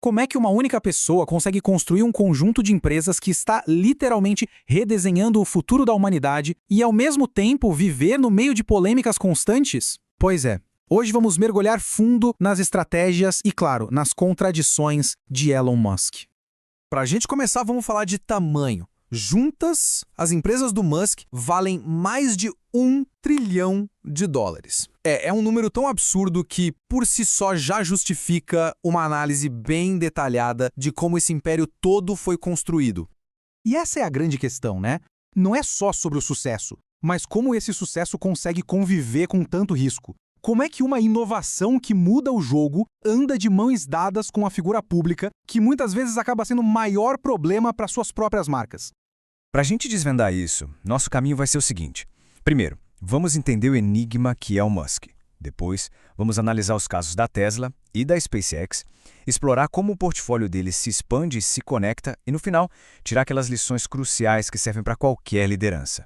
Como é que uma única pessoa consegue construir um conjunto de empresas que está literalmente redesenhando o futuro da humanidade e, ao mesmo tempo, viver no meio de polêmicas constantes? Pois é, hoje vamos mergulhar fundo nas estratégias e, claro, nas contradições de Elon Musk. Para a gente começar, vamos falar de tamanho. Juntas, as empresas do Musk valem mais de $1 trilhão. É um número tão absurdo que, por si só, já justifica uma análise bem detalhada de como esse império todo foi construído. E essa é a grande questão, né? Não é só sobre o sucesso, mas como esse sucesso consegue conviver com tanto risco. Como é que uma inovação que muda o jogo anda de mãos dadas com a figura pública, que muitas vezes acaba sendo o maior problema para suas próprias marcas? Para a gente desvendar isso, nosso caminho vai ser o seguinte. Primeiro, vamos entender o enigma que é o Musk. Depois, vamos analisar os casos da Tesla e da SpaceX, explorar como o portfólio deles se expande e se conecta e, no final, tirar aquelas lições cruciais que servem para qualquer liderança.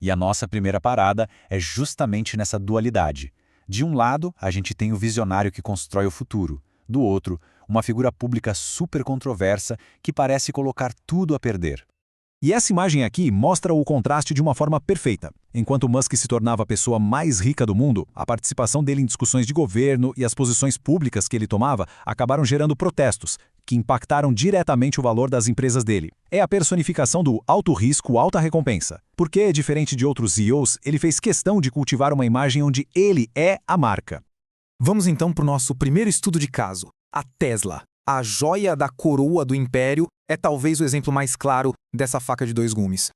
E a nossa primeira parada é justamente nessa dualidade. De um lado, a gente tem o visionário que constrói o futuro. Do outro, uma figura pública super controversa que parece colocar tudo a perder. E essa imagem aqui mostra o contraste de uma forma perfeita. Enquanto Musk se tornava a pessoa mais rica do mundo, a participação dele em discussões de governo e as posições públicas que ele tomava acabaram gerando protestos, que impactaram diretamente o valor das empresas dele. É a personificação do alto risco, alta recompensa. Porque, diferente de outros CEOs, ele fez questão de cultivar uma imagem onde ele é a marca. Vamos então para o nosso primeiro estudo de caso, a Tesla. A joia da coroa do império é talvez o exemplo mais claro dessa faca de dois gumes.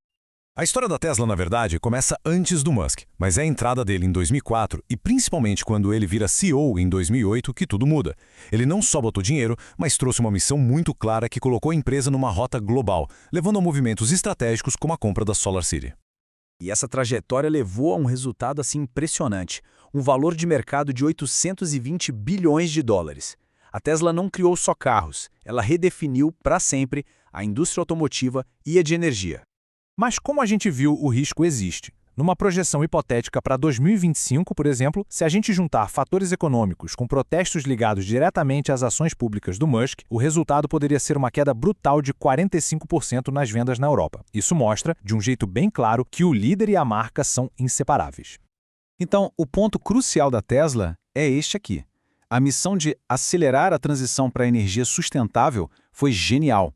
A história da Tesla, na verdade, começa antes do Musk, mas é a entrada dele em 2004 e principalmente quando ele vira CEO em 2008 que tudo muda. Ele não só botou dinheiro, mas trouxe uma missão muito clara que colocou a empresa numa rota global, levando a movimentos estratégicos como a compra da SolarCity. E essa trajetória levou a um resultado assim impressionante, um valor de mercado de $820 bilhões. A Tesla não criou só carros, ela redefiniu para sempre a indústria automotiva e a de energia. Mas como a gente viu, o risco existe. Numa projeção hipotética para 2025, por exemplo, se a gente juntar fatores econômicos com protestos ligados diretamente às ações públicas do Musk, o resultado poderia ser uma queda brutal de 45% nas vendas na Europa. Isso mostra, de um jeito bem claro, que o líder e a marca são inseparáveis. Então, o ponto crucial da Tesla é este aqui. A missão de acelerar a transição para a energia sustentável foi genial.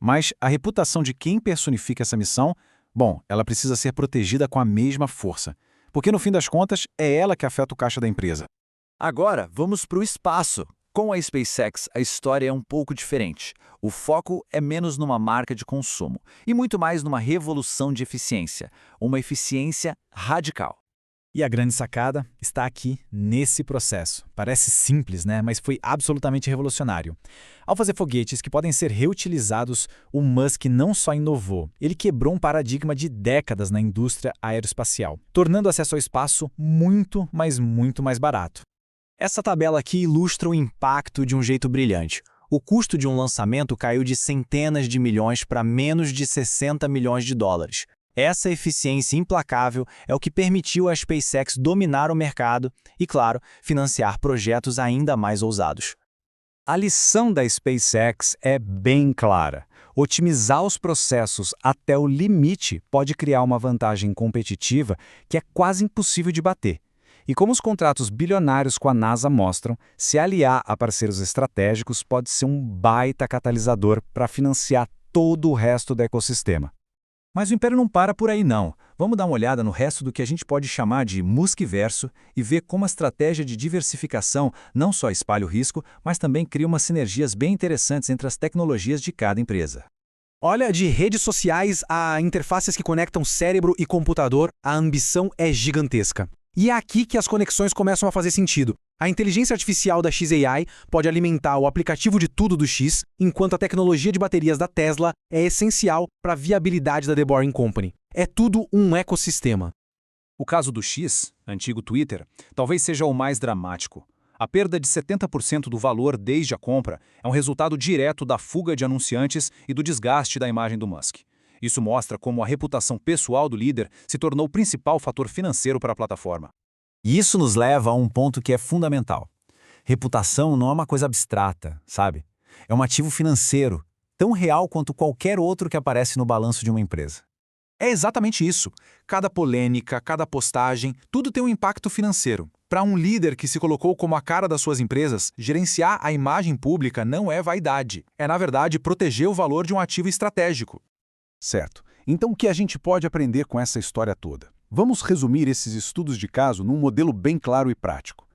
Mas a reputação de quem personifica essa missão, bom, ela precisa ser protegida com a mesma força. Porque, no fim das contas, é ela que afeta o caixa da empresa. Agora, vamos para o espaço. Com a SpaceX, a história é um pouco diferente. O foco é menos numa marca de consumo e muito mais numa revolução de eficiência. Uma eficiência radical. E a grande sacada está aqui, nesse processo. Parece simples, né? Mas foi absolutamente revolucionário. Ao fazer foguetes que podem ser reutilizados, o Musk não só inovou, ele quebrou um paradigma de décadas na indústria aeroespacial, tornando o acesso ao espaço muito, mas muito mais barato. Essa tabela aqui ilustra o impacto de um jeito brilhante. O custo de um lançamento caiu de centenas de milhões para menos de $60 milhões. Essa eficiência implacável é o que permitiu à SpaceX dominar o mercado e, claro, financiar projetos ainda mais ousados. A lição da SpaceX é bem clara. Otimizar os processos até o limite pode criar uma vantagem competitiva que é quase impossível de bater. E como os contratos bilionários com a NASA mostram, se aliar a parceiros estratégicos pode ser um baita catalisador para financiar todo o resto do ecossistema. Mas o império não para por aí não. Vamos dar uma olhada no resto do que a gente pode chamar de Muskverso e ver como a estratégia de diversificação não só espalha o risco, mas também cria umas sinergias bem interessantes entre as tecnologias de cada empresa. Olha, de redes sociais a interfaces que conectam cérebro e computador, a ambição é gigantesca. E é aqui que as conexões começam a fazer sentido. A inteligência artificial da xAI pode alimentar o aplicativo de tudo do X, enquanto a tecnologia de baterias da Tesla é essencial para a viabilidade da The Boring Company. É tudo um ecossistema. O caso do X, antigo Twitter, talvez seja o mais dramático. A perda de 70% do valor desde a compra é um resultado direto da fuga de anunciantes e do desgaste da imagem do Musk. Isso mostra como a reputação pessoal do líder se tornou o principal fator financeiro para a plataforma. E isso nos leva a um ponto que é fundamental. Reputação não é uma coisa abstrata, sabe? É um ativo financeiro, tão real quanto qualquer outro que aparece no balanço de uma empresa. É exatamente isso. Cada polêmica, cada postagem, tudo tem um impacto financeiro. Para um líder que se colocou como a cara das suas empresas, gerenciar a imagem pública não é vaidade. É, na verdade, proteger o valor de um ativo estratégico. Certo. Então o que a gente pode aprender com essa história toda? Vamos resumir esses estudos de caso num modelo bem claro e prático.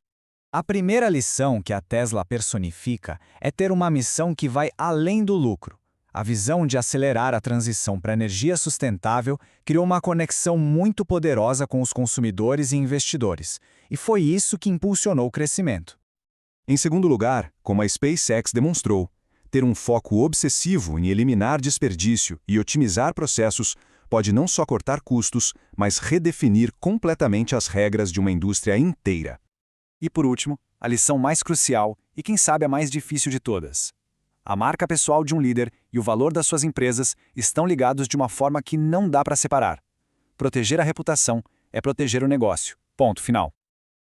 A primeira lição que a Tesla personifica é ter uma missão que vai além do lucro. A visão de acelerar a transição para energia sustentável criou uma conexão muito poderosa com os consumidores e investidores, e foi isso que impulsionou o crescimento. Em segundo lugar, como a SpaceX demonstrou, ter um foco obsessivo em eliminar desperdício e otimizar processos pode não só cortar custos, mas redefinir completamente as regras de uma indústria inteira. E por último, a lição mais crucial e quem sabe a mais difícil de todas. A marca pessoal de um líder e o valor das suas empresas estão ligados de uma forma que não dá para separar. Proteger a reputação é proteger o negócio. Ponto final.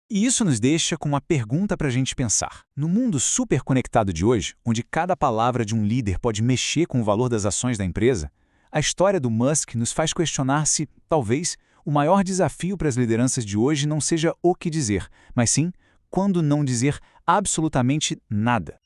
E isso nos deixa com uma pergunta para a gente pensar. No mundo super conectado de hoje, onde cada palavra de um líder pode mexer com o valor das ações da empresa, a história do Musk nos faz questionar se, talvez, o maior desafio para as lideranças de hoje não seja o que dizer, mas sim quando não dizer absolutamente nada.